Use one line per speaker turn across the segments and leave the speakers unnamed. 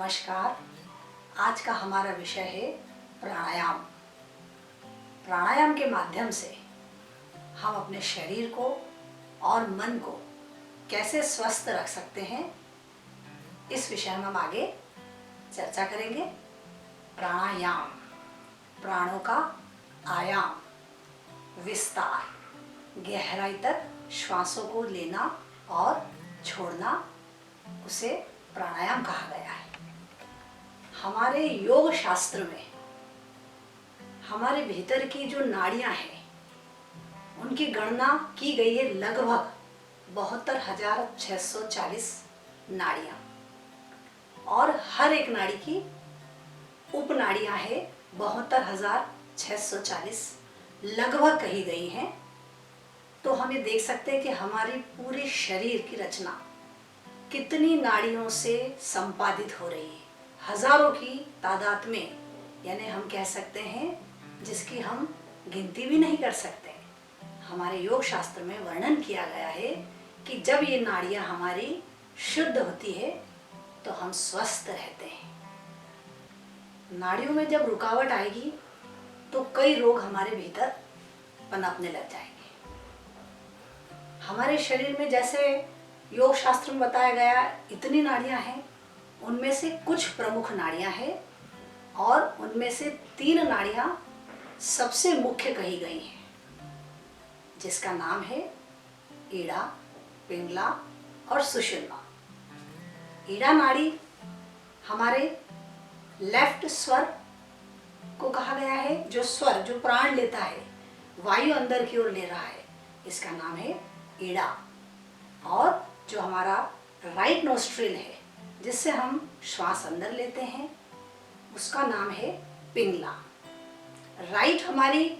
नमस्कार। आज का हमारा विषय है प्राणायाम। प्राणायाम के माध्यम से हम अपने शरीर को और मन को कैसे स्वस्थ रख सकते हैं, इस विषय में हम आगे चर्चा करेंगे। प्राणायाम, प्राणों का आयाम, विस्तार, गहराई तक श्वासों को लेना और छोड़ना, उसे प्राणायाम कहा गया है। हमारे योग शास्त्र में हमारे भीतर की जो नाड़ियां हैं उनकी गणना की गई है, लगभग 72,640 नाड़ियां, और हर एक नाड़ी की उपनाड़ियां है 72,640 लगभग कही गई हैं। तो हम ये देख सकते हैं कि हमारी पूरे शरीर की रचना कितनी नाड़ियों से संपादित हो रही है, हजारों की तादाद में, यानी हम कह सकते हैं जिसकी हम गिनती भी नहीं कर सकते। हमारे योग शास्त्र में वर्णन किया गया है कि जब ये नाड़ियां हमारी शुद्ध होती है तो हम स्वस्थ रहते हैं। नाड़ियों में जब रुकावट आएगी तो कई रोग हमारे भीतर पनपने लग जाएंगे। हमारे शरीर में जैसे योग शास्त्र में बताया गया इतनी नाड़ियां हैं, उनमें से कुछ प्रमुख नाड़ियां हैं और उनमें से 3 नाड़ियां सबसे मुख्य कही गई हैं, जिसका नाम है ईड़ा, पिंगला और सुषुम्ना। ईड़ा नाड़ी हमारे लेफ्ट स्वर को कहा गया है, जो स्वर जो प्राण लेता है, वायु अंदर की ओर ले रहा है, इसका नाम है ईड़ा। और जो हमारा राइट नोस्ट्रिल है, जिससे हम श्वास अंदर लेते हैं, उसका नाम है पिंगला। राइट हमारी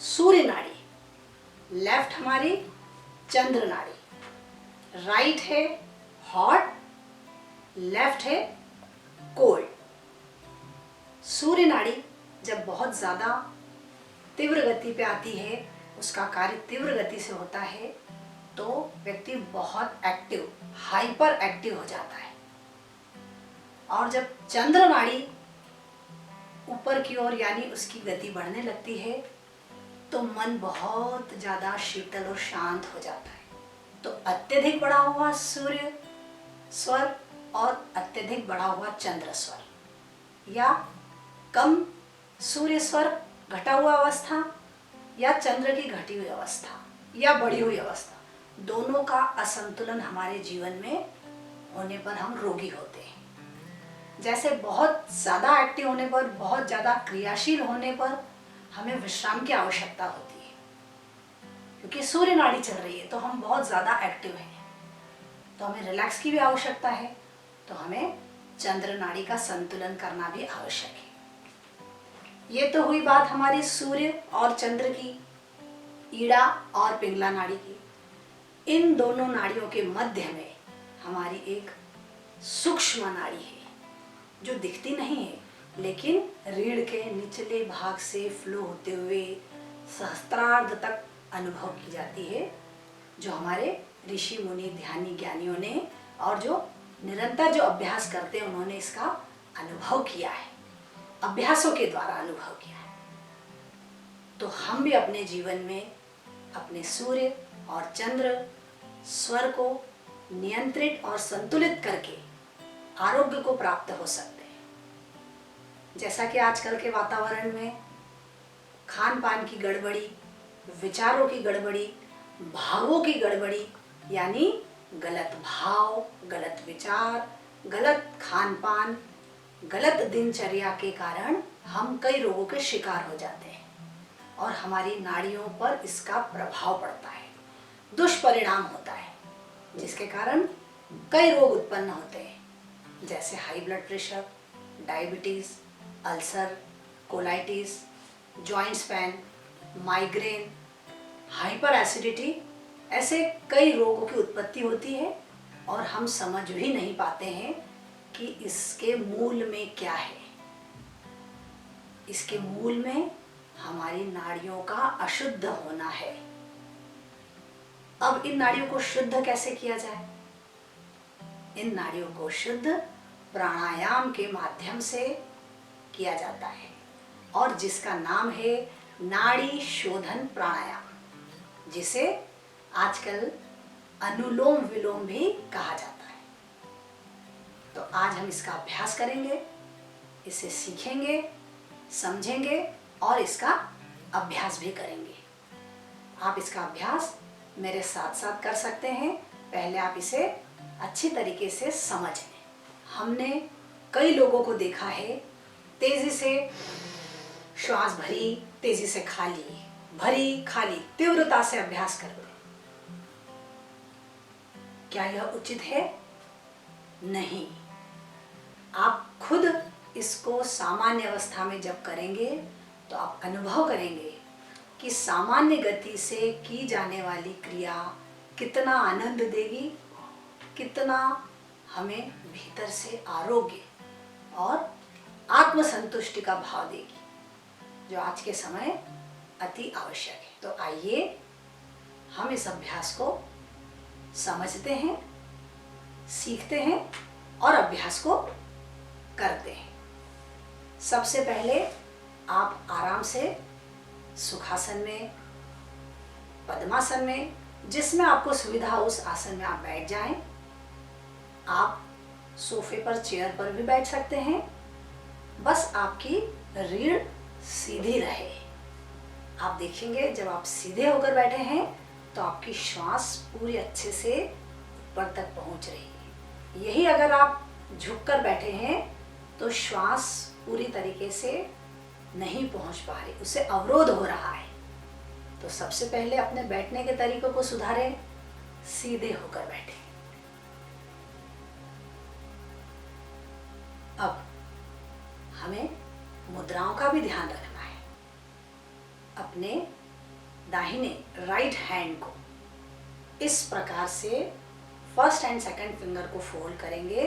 सूर्य नाड़ी, लेफ्ट हमारी चंद्र नाड़ी। राइट है हॉट, लेफ्ट है कोल्ड। सूर्य नाड़ी जब बहुत ज़्यादा तीव्र गति पे आती है, उसका कार्य तीव्र गति से होता है, तो व्यक्ति बहुत एक्टिव, हाइपर एक्टिव हो जाता है। और जब चंद्र नाड़ी ऊपर की ओर यानी उसकी गति बढ़ने लगती है, तो मन बहुत ज़्यादा शीतल और शांत हो जाता है। तो अत्यधिक बढ़ा हुआ सूर्य स्वर और अत्यधिक बढ़ा हुआ चंद्र स्वर, या कम सूर्य स्वर घटा हुआ अवस्था, या चंद्र की घटी हुई अवस्था या बढ़ी हुई अवस्था, दोनों का असंतुलन हमारे जीवन में होने पर हम रोगी होते हैं। जैसे बहुत ज़्यादा एक्टिव होने पर, बहुत ज़्यादा क्रियाशील होने पर हमें विश्राम की आवश्यकता होती है, क्योंकि सूर्य नाड़ी चल रही है तो हम बहुत ज़्यादा एक्टिव हैं, तो हमें रिलैक्स की भी आवश्यकता है। तो हमें चंद्र नाड़ी का संतुलन करना भी आवश्यक है। ये तो हुई बात हमारी सूर्य और चंद्र की, ईड़ा और पिंगला नाड़ी की। इन दोनों नाड़ियों के मध्य में हमारी एक सूक्ष्म नाड़ी है, जो दिखती नहीं है, लेकिन रीढ़ के निचले भाग से फ्लो होते हुए सहस्त्रार्ध तक अनुभव की जाती है, जो हमारे ऋषि मुनि ध्यानी ज्ञानियों ने और जो निरंतर जो अभ्यास करते हैं, उन्होंने इसका अनुभव किया है, अभ्यासों के द्वारा अनुभव किया है। तो हम भी अपने जीवन में अपने सूर्य और चंद्र स्वर को नियंत्रित और संतुलित करके आरोग्य को प्राप्त हो सकते हैं। जैसा कि आजकल के वातावरण में खान पान की गड़बड़ी, विचारों की गड़बड़ी, भावों की गड़बड़ी, यानी गलत भाव, गलत विचार, गलत खान पान, गलत दिनचर्या के कारण हम कई रोगों के शिकार हो जाते हैं और हमारी नाड़ियों पर इसका प्रभाव पड़ता है, दुष्परिणाम होता है, जिसके कारण कई रोग उत्पन्न होते हैं, जैसे high blood pressure, diabetes, ulcer, colitis, joints pain, migraine, hyper acidity. ऐसे कई रोगों की उत्पत्ति होती है और हम समझ भी नहीं पाते हैं कि इसके मूल में क्या है। इसके मूल में हमारी नाड़ियों का अशुद्ध होना है। अब इन नाड़ियों को शुद्ध कैसे किया जाए? इन नाड़ियों को शुद्ध प्राणायाम के माध्यम से किया जाता है और जिसका नाम है नाड़ी शोधन प्राणायाम, जिसे आजकल अनुलोम विलोम भी कहा जाता है। तो आज हम इसका अभ्यास करेंगे, इसे सीखेंगे, समझेंगे और इसका अभ्यास भी करेंगे। आप इसका अभ्यास मेरे साथ साथ कर सकते हैं। पहले आप इसे अच्छी तरीके से समझ लें। हमने कई लोगों को देखा है तेजी से श्वास भरी, तेजी से खाली, भरी खाली, तीव्रता से अभ्यास करते हैं। क्या यह उचित है? नहीं। आप खुद इसको सामान्य अवस्था में जब करेंगे तो आप अनुभव करेंगे कि सामान्य गति से की जाने वाली क्रिया कितना आनंद देगी, कितना हमें भीतर से आरोग्य और आत्मसंतुष्टि का भाव देगी, जो आज के समय अति आवश्यक है। तो आइए हम इस अभ्यास को समझते हैं, सीखते हैं और अभ्यास को करते हैं। सबसे पहले आप आराम से सुखासन में, पद्मासन में, जिसमें आपको सुविधा हो उस आसन में आप बैठ जाएं। आप सोफे पर, चेयर पर भी बैठ सकते हैं। बस आपकी रीढ़ सीधी रहे। आप देखेंगे जब आप सीधे होकर बैठे हैं तो आपकी श्वास पूरी अच्छे से ऊपर तक पहुंच रही है। यही अगर आप झुककर बैठे हैं तो श्वास पूरी तरीके से नहीं पहुंच पा रही, उससे अवरोध हो रहा है। तो सबसे पहले अपने बैठने के तरीकों को सुधारें, सीधे होकर बैठें। अब हमें मुद्राओं का भी ध्यान रखना है। अपने दाहिने राइट हैंड को इस प्रकार से फर्स्ट एंड सेकंड फिंगर को फोल्ड करेंगे,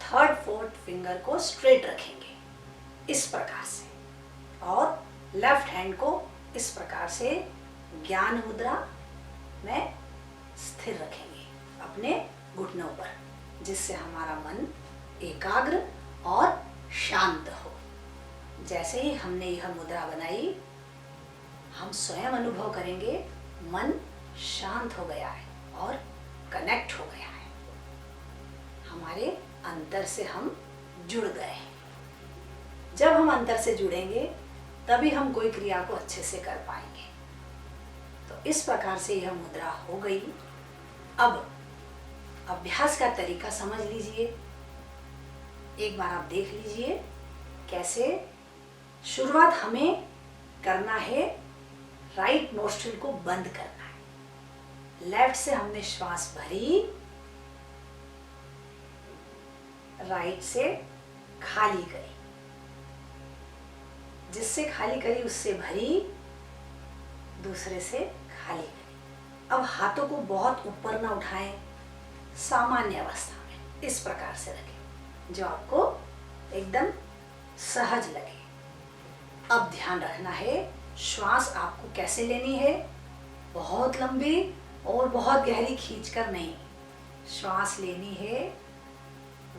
थर्ड फोर्थ फिंगर को स्ट्रेट रखेंगे इस प्रकार से, और लेफ्ट हैंड को इस प्रकार से ज्ञान मुद्रा में स्थिर रखेंगे अपने घुटनों पर, जिससे हमारा मन एकाग्र और शांत हो। जैसे ही हमने यह मुद्रा बनाई, हम स्वयं अनुभव करेंगे मन शांत हो गया है और कनेक्ट हो गया है, हमारे अंतर से हम जुड़ गए हैं। जब हम अंतर से जुड़ेंगे तभी हम कोई क्रिया को अच्छे से कर पाएंगे। तो इस प्रकार से यह मुद्रा हो गई। अब अभ्यास का तरीका समझ लीजिए। एक बार आप देख लीजिए कैसे शुरुआत हमें करना है। राइट नोस्ट्रिल को बंद करना है। लेफ्ट से हमने श्वास भरी, राइट से खाली करी, जिससे खाली करी उससे भरी, दूसरे से खाली करी। अब हाथों को बहुत ऊपर ना उठाएं, सामान्य अवस्था में इस प्रकार से रखें जो आपको एकदम सहज लगे। अब ध्यान रखना है श्वास आपको कैसे लेनी है, बहुत लंबी और बहुत गहरी खींचकर नहीं। श्वास लेनी है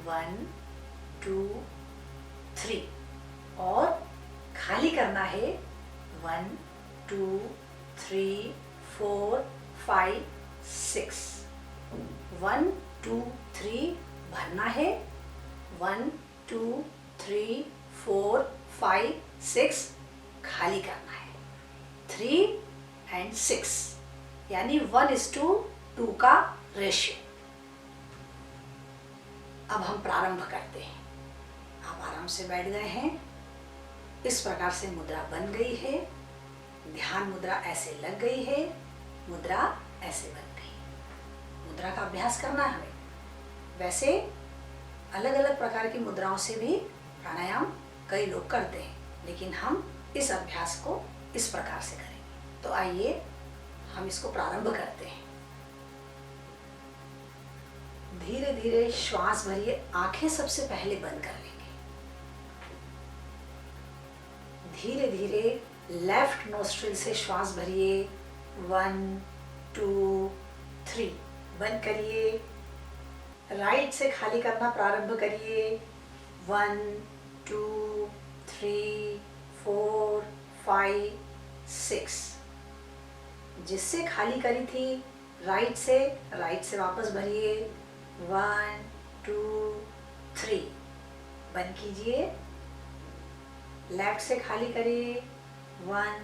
1 2 3 और खाली करना है 1 2 3 4 5 6। 1 2 3 भरना है, 1 2 3 4 5 6 खाली करना है, 3 and 6 यानी 1:2 का रेशियो। अब हम प्रारंभ करते हैं। आप आराम से बैठ गए हैं, इस प्रकार से मुद्रा बन गई है, ध्यान मुद्रा ऐसे लग गई है, मुद्रा ऐसे बन गई। मुद्रा का अभ्यास करना है हमें। वैसे अलग अलग प्रकार की मुद्राओं से भी प्राणायाम कई लोग करते हैं, लेकिन हम इस अभ्यास को इस प्रकार से करेंगे। तो आइए हम इसको प्रारंभ करते हैं। धीरे धीरे श्वास भरिए, आंखें सबसे पहले बंद कर लेंगे। धीरे धीरे लेफ्ट नोस्ट्रिल से श्वास भरिए, 1 2 3 बंद करिए। राइट से खाली करना प्रारंभ करिए, 1 2 3 4 5 6। जिससे खाली करी थी राइट से वापस भरिए 1 2 3। बंद कीजिए। लेफ्ट से खाली करिए 1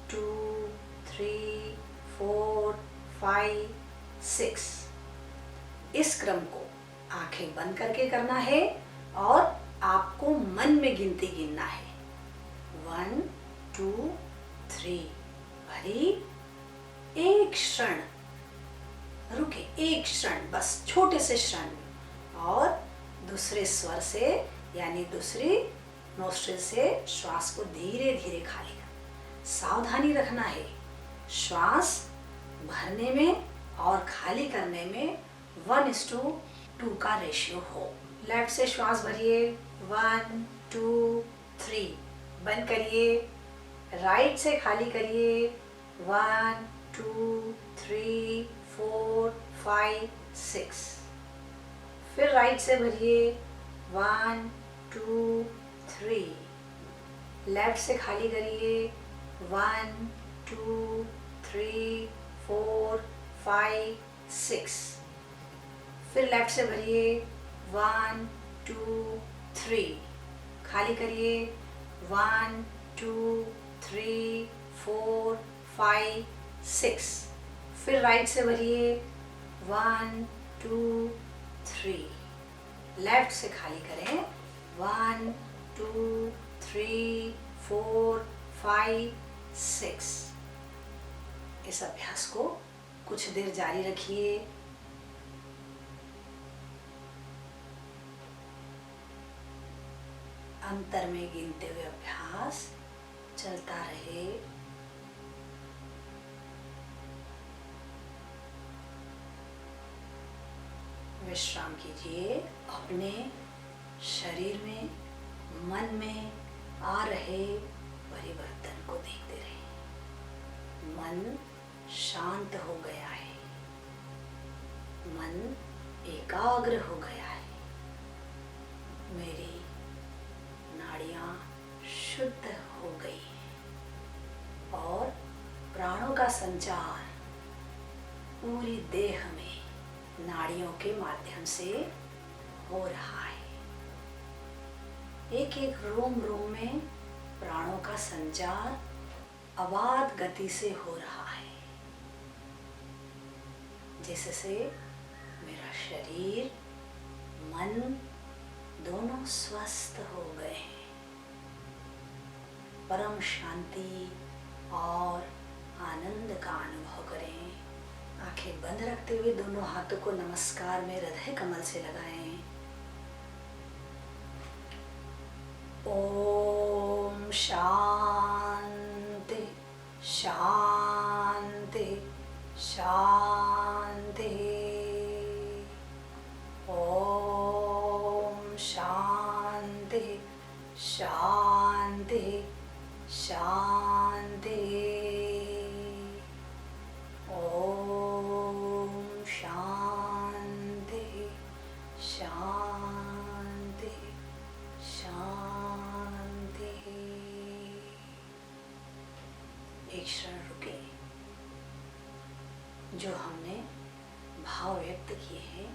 2 3 4 5 6। इस क्रम को आंखें बंद करके करना है और आपको मन में गिनती गिनना है। 1 2 3 भरी। एक क्षण रुके, एक क्षण, बस छोटे से क्षण, और दूसरे स्वर से यानी दूसरी नोस्ट्रिल से श्वास को धीरे धीरे खाली कर। सावधानी रखना है श्वास भरने में और खाली करने में 1:2 का रेशियो हो। लेफ्ट से श्वास भरिए 1 2 3। बंद करिए। राइट से खाली करिए 1 2 3 4 5 6। फिर राइट से भरिए 1 2 3। लेफ्ट से खाली करिए 1 2 3 4 5 6। फिर लेफ्ट से भरिए 1 2 3। खाली करिए 1 2 3 4 5 6। फिर राइट से भरिए 1 2 3। लेफ्ट से खाली करें 1 2 3 4 5 6। इस अभ्यास को कुछ देर जारी रखिए। अंतर में गिनते हुए अभ्यास चलता रहे। विश्राम कीजिए। अपने शरीर में, मन में आ रहे परिवर्तन को देखते रहे। मन शांत हो गया है, मन एकाग्र हो गया है, मेरी नाड़ियां शुद्ध हो गई हैं और प्राणों का संचार पूरी देह में नाड़ियों के माध्यम से हो रहा है। एक एक रोम रोम में प्राणों का संचार अबाध गति से हो रहा है, जिससे मेरा शरीर मन दोनों स्वस्थ हो गए हैं। परम शांति और आनंद का अनुभव करें। आंखें बंद रखते हुए दोनों हाथों को नमस्कार में हृदय कमल से लगाएं। ओम शांति शांति शांति। ओम शांति शांति शांति। ओम शांति शांति शांति। एक क्षण रुके। जो हमने भाव व्यक्त किए हैं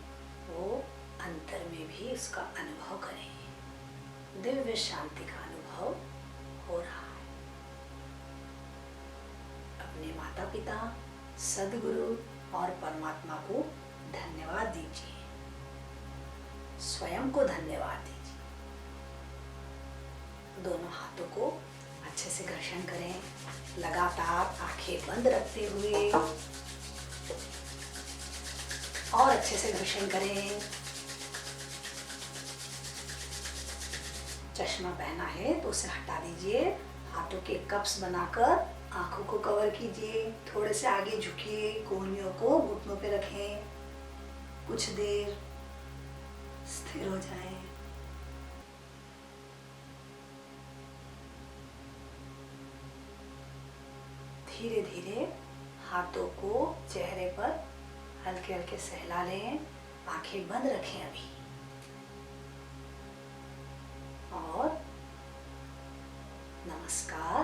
वो अंतर में भी उसका अनुभव करें। दिव्य शांति का अनुभव हो रहा है। अपने माता पिता, सद्गुरु और परमात्मा को धन्यवाद दीजिए। स्वयं को धन्यवाद दीजिए। दोनों हाथों को अच्छे से घर्षण करें। लगातार आंखें बंद रखते हुए और अच्छे से घर्षण करें। चश्मा पहना है तो उसे हटा दीजिए। हाथों के कप्स बनाकर आंखों को कवर कीजिए। थोड़े से आगे झुकिए। कोहनियों को घुटनों पे रखें। कुछ देर स्थिर हो जाएं। धीरे धीरे हाथों को चेहरे पर हल्के हल्के सहला लें। आंखें बंद रखें। अभी और नमस्कार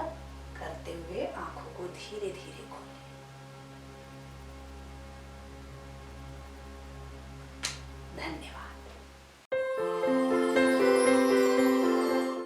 करते हुए आंखों को धीरे धीरे खोलें। धन्यवाद।